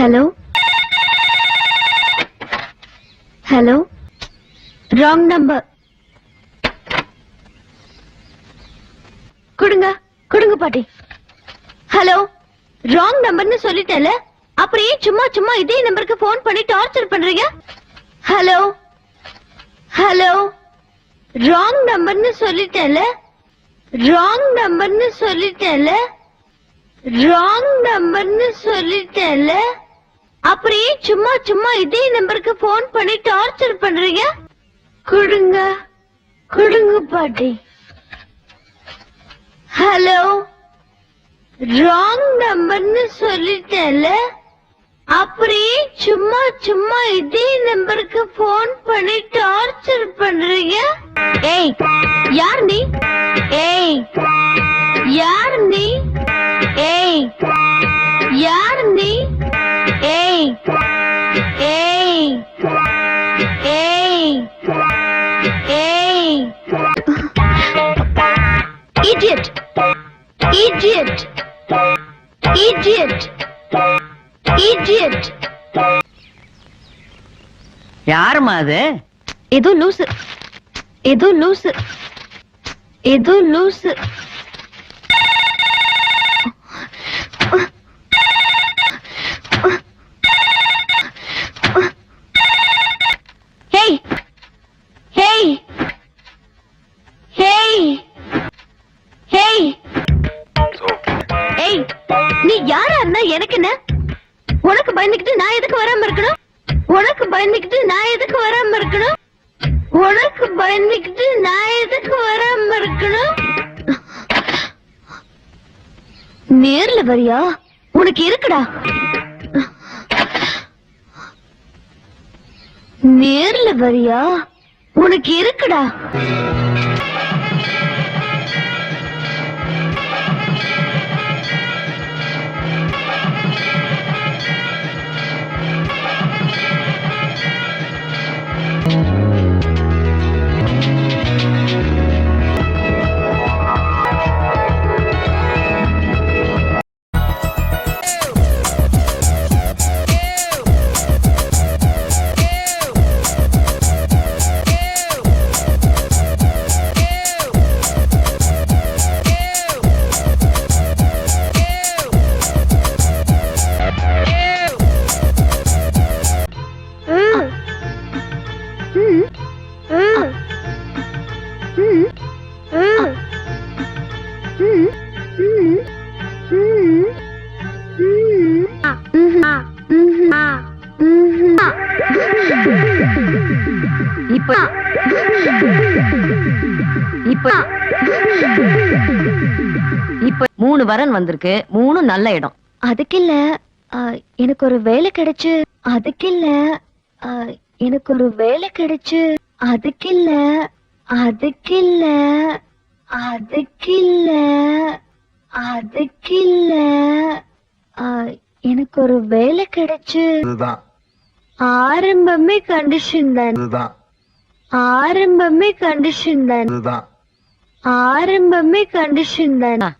Hello hello, wrong number. கொடுங்க கொடுங்க பாட்டி. ஹலோ, ராங் நம்பர்னு சொல்லிட்டேல, அப்புறம் ஏன் சும்மா சும்மா இதே நம்பருக்கு போன் பண்ணி டார்ச்சர் பண்றீங்க? ஹலோ ஹலோ, ராங் நம்பர்னு சொல்லிட்டேல, ராங் நம்பர்னு சொல்லிட்டேல, ராங் நம்பர்னு சொல்லிட்டேல, அப்புறம் ஏன் சும்மா சும்மா இதே நம்பருக்கு போன் பண்ணி டார்ச்சர் பண்றீங்க? கொடுங்க கொடுங்க பாட்டி. ஹலோ, ராங் நம்பர்னு சொல்லிட்டேல, அப்புறம் ஏன் சும்மா சும்மா இதே நம்பருக்கு போன் பண்ணி டார்ச்சர் பண்றீங்க? ஏய், யார் நீ? ஏய், யார் நீ? ஏய், யார் நீ? ஏய் ஏய் ஏய் ஏய், idiot idiot idiot idiot. யாருமா அது? ஏதோ லூசு, ஏதோ லூசு, ஏதோ லூசு. நீ யாரா இருந்தா எனக்கு என்ன? உனக்கு பயந்துக்கிட்டு நான் எதுக்கு வராம இருக்கணும்? உனக்கு பயந்துக்கிட்டு நான் எதுக்கு வராம இருக்கணும்? உனக்கு பயந்துக்கிட்டு நான் எதுக்கு வராம இருக்கணும்? நேர்ல வரியா? உனக்கு இருக்குடா. நேர்ல வரியா? உனக்கு இருக்குடா. இப்ப 3 வரன் வந்திருக்கு, 3 நல்ல இடம். அதுக்கு இல்ல, எனக்கு ஒரு வேலை கிடைச்சு. அதுக்கு இல்ல, எனக்கு ஒரு வேலை கிடைச்சு. அதுக்கு இல்ல, அதுக்கு இல்ல, அதுக்கு இல்ல, அதுக்கு இல்ல, எனக்கு ஒரு வேலை கிடைச்சு. ஆரம்பமே கண்டிஷன் தான். ஆரம்பமே கண்டிஷன் தான். ஆரம்பமே கண்டிஷன் தான்.